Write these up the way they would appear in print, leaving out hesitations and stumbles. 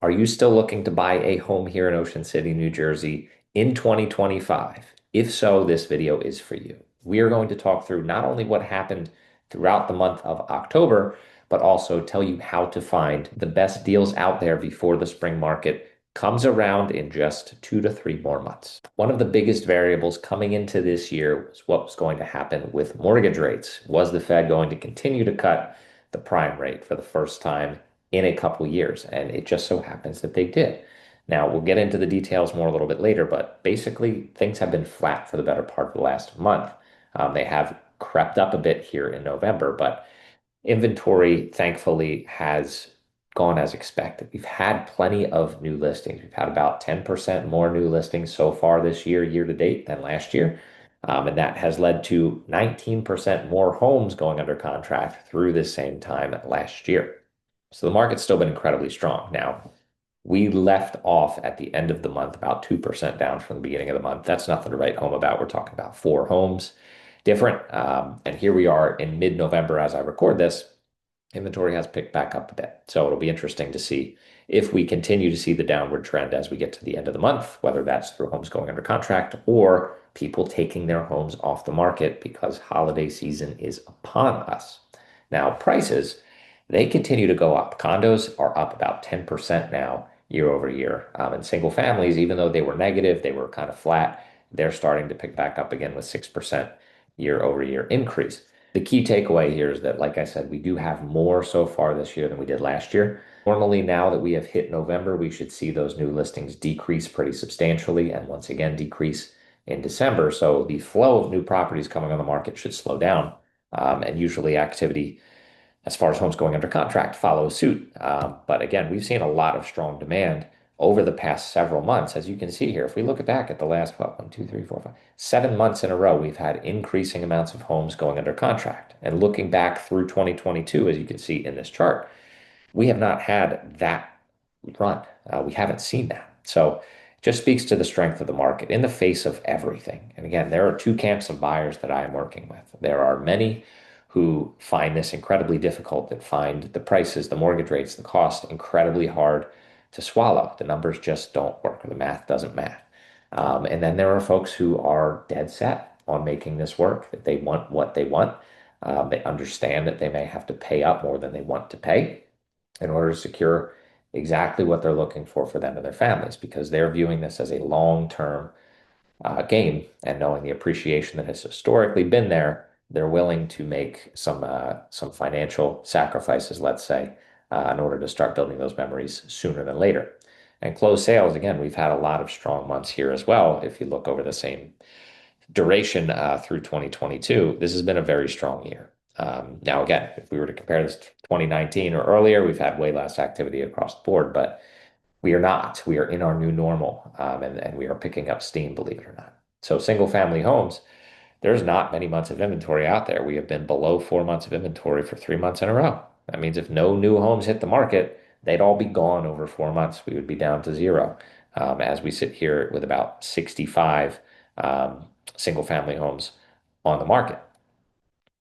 Are you still looking to buy a home here in Ocean City, New Jersey in 2025? If so, this video is for you. We are going to talk through not only what happened throughout the month of October, but also tell you how to find the best deals out there before the spring market comes around in just 2 to 3 more months. One of the biggest variables coming into this year was what was going to happen with mortgage rates. Was the Fed going to continue to cut the prime rate for the first time in a couple years? And it just so happens that they did. Now, we'll get into the details more a little bit later, but basically, things have been flat for the better part of the last month. They have crept up a bit here in November, but inventory, thankfully, has gone as expected. We've had plenty of new listings. We've had about 10% more new listings so far this year, year to date, than last year. And that has led to 19% more homes going under contract through the same time last year. So the market's still been incredibly strong. Now, we left off at the end of the month about 2% down from the beginning of the month. That's nothing to write home about. We're talking about four homes different. And here we are in mid-November as I record this. Inventory has picked back up a bit. So it'll be interesting to see if we continue to see the downward trend as we get to the end of the month, whether that's through homes going under contract or people taking their homes off the market because holiday season is upon us. Now, prices, they continue to go up. Condos are up about 10% now year over year. And single families, even though they were negative, they were kind of flat, they're starting to pick back up again with 6% year over year increase. The key takeaway here is that, like I said, we do have more so far this year than we did last year. Normally, now that we have hit November, we should see those new listings decrease pretty substantially and once again decrease in December. So the flow of new properties coming on the market should slow down. And usually activity as far as homes going under contract follows suit. But again, we've seen a lot of strong demand over the past several months. As you can see here, if we look back at the last, what, 1, 2, 3, 4, 5, 7 months in a row, we've had increasing amounts of homes going under contract. And looking back through 2022, as you can see in this chart, we have not had that run. We haven't seen that. So it just speaks to the strength of the market in the face of everything. And again, there are two camps of buyers that I am working with. There are many who find this incredibly difficult, that find the prices, the mortgage rates, the cost incredibly hard to swallow. The numbers just don't work, or the math doesn't math. And then there are folks who are dead set on making this work, that they want what they want. They understand that they may have to pay up more than they want to pay in order to secure exactly what they're looking for them and their families, because they're viewing this as a long-term game, and knowing the appreciation that has historically been there, they're willing to make some financial sacrifices, let's say, in order to start building those memories sooner than later. And closed sales, again, we've had a lot of strong months here as well. If you look over the same duration through 2022, this has been a very strong year. Now, again, if we were to compare this to 2019 or earlier, we've had way less activity across the board, but we are not. We are in our new normal, and we are picking up steam, believe it or not. So single family homes, there's not many months of inventory out there. We have been below 4 months of inventory for 3 months in a row. That means if no new homes hit the market, they'd all be gone over 4 months. We would be down to zero, as we sit here with about 65 single family homes on the market.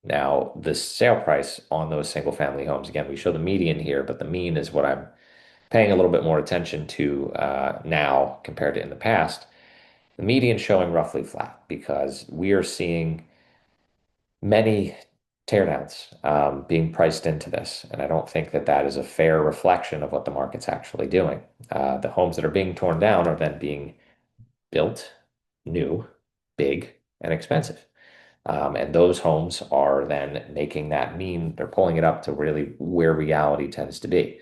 Now, the sale price on those single family homes, again, we show the median here, but the mean is what I'm paying a little bit more attention to now compared to in the past. The median showing roughly flat because we are seeing many teardowns being priced into this. And I don't think that that is a fair reflection of what the market's actually doing. The homes that are being torn down are then being built new, big, and expensive. And those homes are then making that mean, they're pulling it up to really where reality tends to be.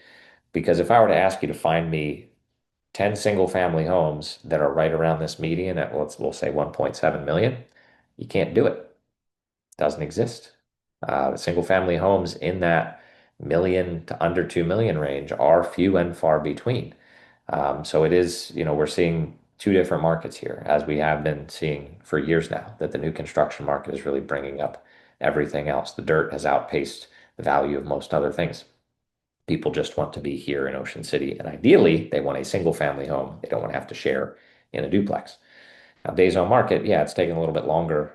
Because if I were to ask you to find me 10 single family homes that are right around this median at, we'll say 1.7 million, you can't do it. Doesn't exist. Single family homes in that million to under 2 million range are few and far between. So it is, we're seeing two different markets here, as we have been seeing for years now, that the new construction market is really bringing up everything else. The dirt has outpaced the value of most other things. People just want to be here in Ocean City, and ideally, they want a single family home. They don't want to have to share in a duplex. Now, days on market, yeah, it's taken a little bit longer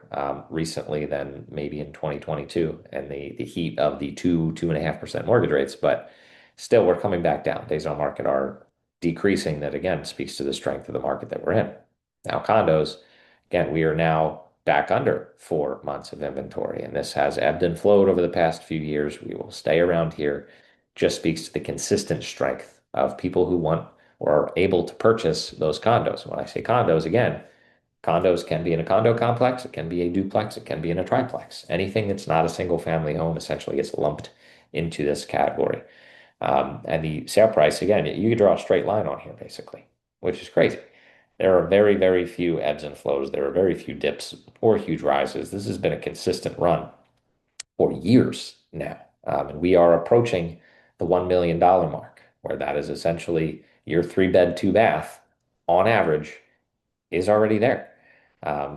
recently than maybe in 2022 and the heat of the 2.5% mortgage rates, but still we're coming back down. Days on market are decreasing, that again speaks to the strength of the market that we're in. Now, condos, again, we are now back under 4 months of inventory, and this has ebbed and flowed over the past few years. We will stay around here. Just speaks to the consistent strength of people who want or are able to purchase those condos. When I say condos, again, condos can be in a condo complex, it can be a duplex, it can be in a triplex. Anything that's not a single family home essentially gets lumped into this category. And the sale price, again, you could draw a straight line on here basically, which is crazy. There are very, very few ebbs and flows. There are very few dips or huge rises. This has been a consistent run for years now. And we are approaching the $1 million mark, where that is essentially your 3 bed, 2 bath on average is already there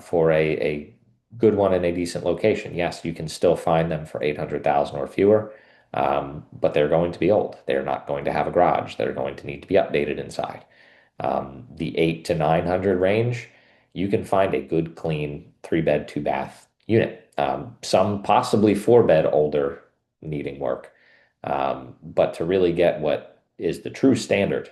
for a good one in a decent location. Yes, you can still find them for 800,000 or fewer, but they're going to be old. They're not going to have a garage. They're going to need to be updated inside. The 8 to 900 range, you can find a good, clean 3 bed, 2 bath unit. Some possibly 4 bed older needing work. But to really get what is the true standard,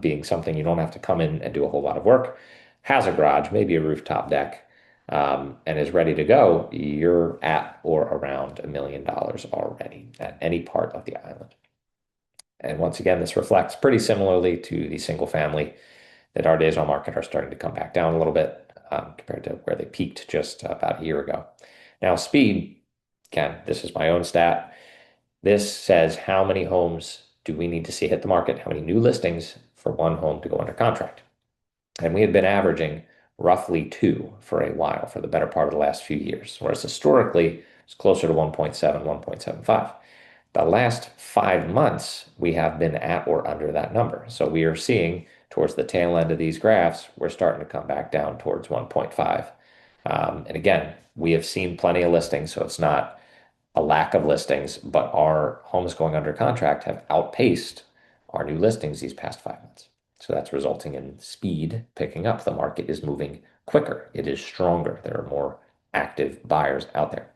being something you don't have to come in and do a whole lot of work, has a garage, maybe a rooftop deck, and is ready to go, you're at or around $1 million already at any part of the island. And once again, this reflects pretty similarly to the single family that our days on market are starting to come back down a little bit compared to where they peaked just about a year ago. Now, speed, again, this is my own stat. This says how many homes do we need to see hit the market, how many new listings for one home to go under contract. And we had been averaging roughly two for a while, for the better part of the last few years, whereas historically it's closer to 1.7, 1.75. The last 5 months, we have been at or under that number. So we are seeing towards the tail end of these graphs, we're starting to come back down towards 1.5. And again, we have seen plenty of listings, so it's not a lack of listings, but our homes going under contract have outpaced our new listings these past 5 months. So that's resulting in speed picking up. The market is moving quicker. It is stronger. There are more active buyers out there.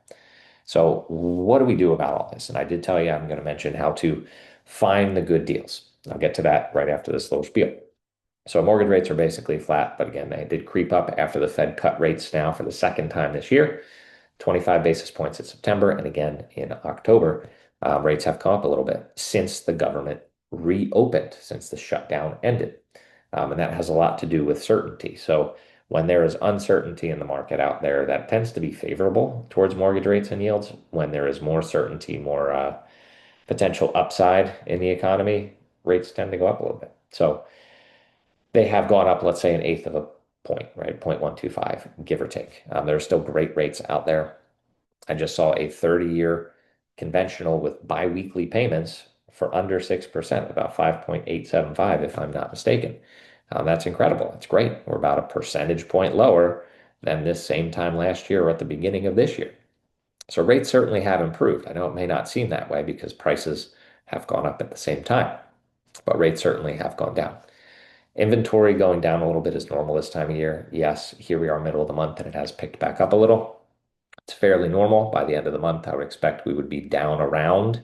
So what do we do about all this? And I did tell you I'm going to mention how to find the good deals. I'll get to that right after this little spiel. So mortgage rates are basically flat, but again, they did creep up after the Fed cut rates now for the second time this year. 25 basis points in September, and again in October. Rates have come up a little bit since the government reopened, since the shutdown ended. And that has a lot to do with certainty. So when there is uncertainty in the market out there, that tends to be favorable towards mortgage rates and yields. When there is more certainty, more potential upside in the economy, rates tend to go up a little bit. So they have gone up, let's say, an eighth of a point, right? 0.125, give or take. There are still great rates out there. I just saw a 30-year conventional with biweekly payments for under 6%, about 5.875, if I'm not mistaken. That's incredible. That's great. We're about a percentage point lower than this same time last year or at the beginning of this year. So rates certainly have improved. I know it may not seem that way because prices have gone up at the same time, but rates certainly have gone down. Inventory going down a little bit is normal this time of year. Yes, here we are middle of the month and it has picked back up a little. It's fairly normal. By the end of the month, I would expect we would be down around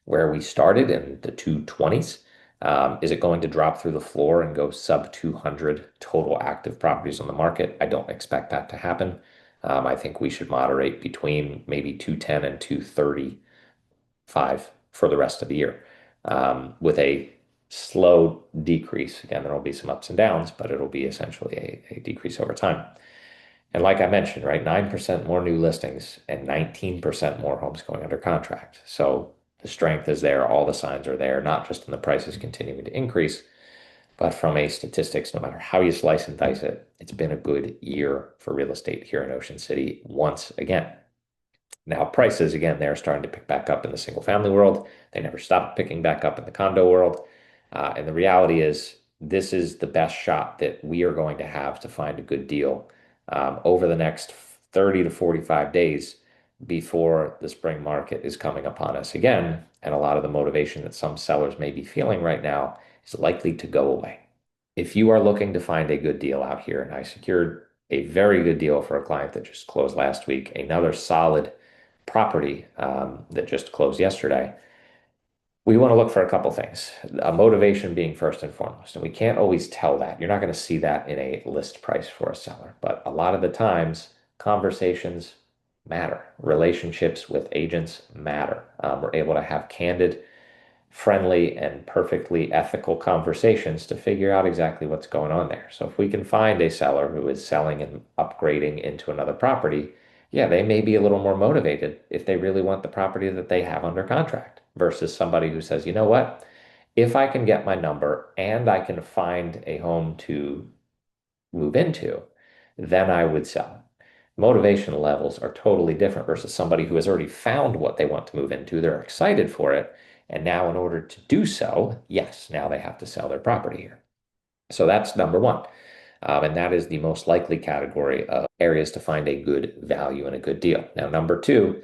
where we started in the 220s. Is it going to drop through the floor and go sub 200 total active properties on the market? I don't expect that to happen. I think we should moderate between maybe 210 and 235 for the rest of the year, with a slow decrease. Again, there will be some ups and downs, but it'll be essentially a decrease over time. And like I mentioned, right, 9% more new listings and 19% more homes going under contract. So the strength is there. All the signs are there, not just in the prices continuing to increase, but from a statistics, no matter how you slice and dice it, it's been a good year for real estate here in Ocean City once again. Now, prices, again, they're starting to pick back up in the single family world. They never stopped picking back up in the condo world. And the reality is, this is the best shot that we are going to have to find a good deal over the next 30 to 45 days before the spring market is coming upon us again. And a lot of the motivation that some sellers may be feeling right now is likely to go away. If you are looking to find a good deal out here, and I secured a very good deal for a client that just closed last week, another solid property that just closed yesterday. We want to look for a couple things. Motivation being first and foremost. And we can't always tell that. You're not going to see that in a list price for a seller. But a lot of the times, conversations matter. Relationships with agents matter. We're able to have candid, friendly, and perfectly ethical conversations to figure out exactly what's going on there. So if we can find a seller who is selling and upgrading into another property, yeah, they may be a little more motivated if they really want the property that they have under contract versus somebody who says, you know what, if I can get my number and I can find a home to move into, then I would sell. Motivation levels are totally different versus somebody who has already found what they want to move into. They're excited for it. And now, in order to do so, yes, now they have to sell their property here. So that's number one. And that is the most likely category of areas to find a good value and a good deal. Now, number two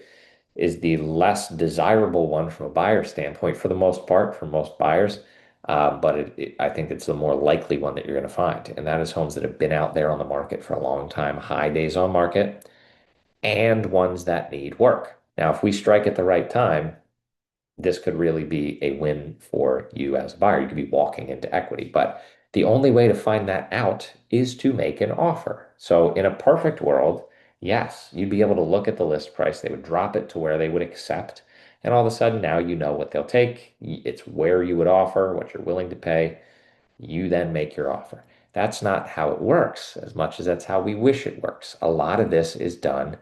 is the less desirable one from a buyer standpoint for the most part, for most buyers. But I think it's the more likely one that you're going to find. And that is homes that have been out there on the market for a long time, high days on market, and ones that need work. Now, if we strike at the right time, this could really be a win for you as a buyer. You could be walking into equity. But the only way to find that out is to make an offer. So in a perfect world, yes, you'd be able to look at the list price. They would drop it to where they would accept. And all of a sudden now you know what they'll take. It's where you would offer, what you're willing to pay. You then make your offer. That's not how it works, as much as that's how we wish it works. A lot of this is done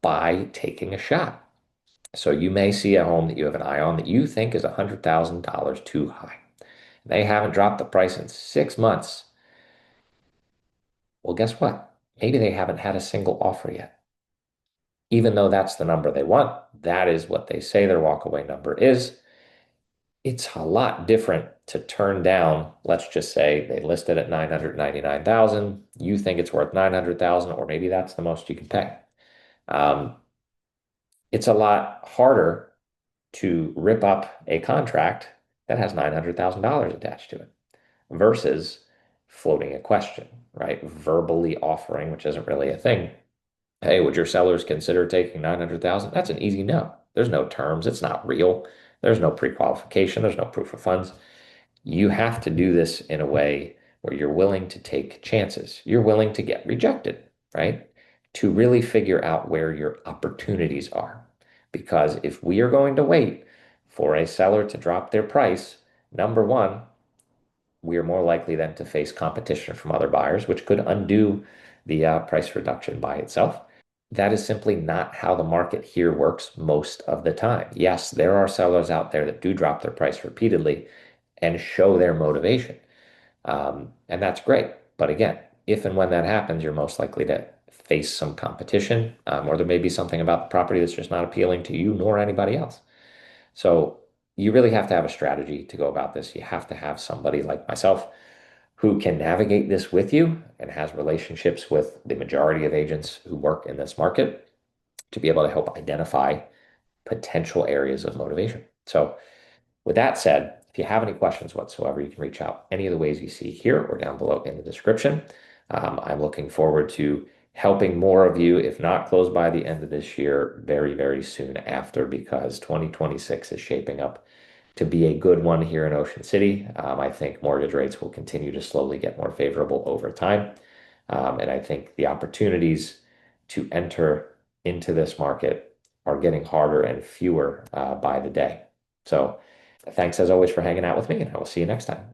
by taking a shot. So you may see a home that you have an eye on that you think is $100,000 too high. They haven't dropped the price in 6 months. Well, guess what? Maybe they haven't had a single offer yet. Even though that's the number they want, that is what they say their walkaway number is. It's a lot different to turn down. Let's just say they listed at 999,000. You think it's worth 900,000, or maybe that's the most you can pay. Um, it's a lot harder to rip up a contract that has $900,000 attached to it versus floating a question, right? Verbally offering, which isn't really a thing. Hey, would your sellers consider taking 900,000? That's an easy no. There's no terms. It's not real. There's no pre-qualification. There's no proof of funds. You have to do this in a way where you're willing to take chances. You're willing to get rejected, right? To really figure out where your opportunities are. Because if we are going to wait for a seller to drop their price, number one, we are more likely then to face competition from other buyers, which could undo the price reduction by itself. That is simply not how the market here works most of the time. Yes, there are sellers out there that do drop their price repeatedly and show their motivation. And that's great. But again, if and when that happens, you're most likely to face some competition, or there may be something about the property that's just not appealing to you nor anybody else. So you really have to have a strategy to go about this. You have to have somebody like myself who can navigate this with you and has relationships with the majority of agents who work in this market to be able to help identify potential areas of motivation. So with that said, if you have any questions whatsoever, you can reach out any of the ways you see here or down below in the description. I'm looking forward to helping more of you, if not close by the end of this year, very, very soon after, because 2026 is shaping up to be a good one here in Ocean City. I think mortgage rates will continue to slowly get more favorable over time. And I think the opportunities to enter into this market are getting harder and fewer by the day. So thanks as always for hanging out with me, and I will see you next time.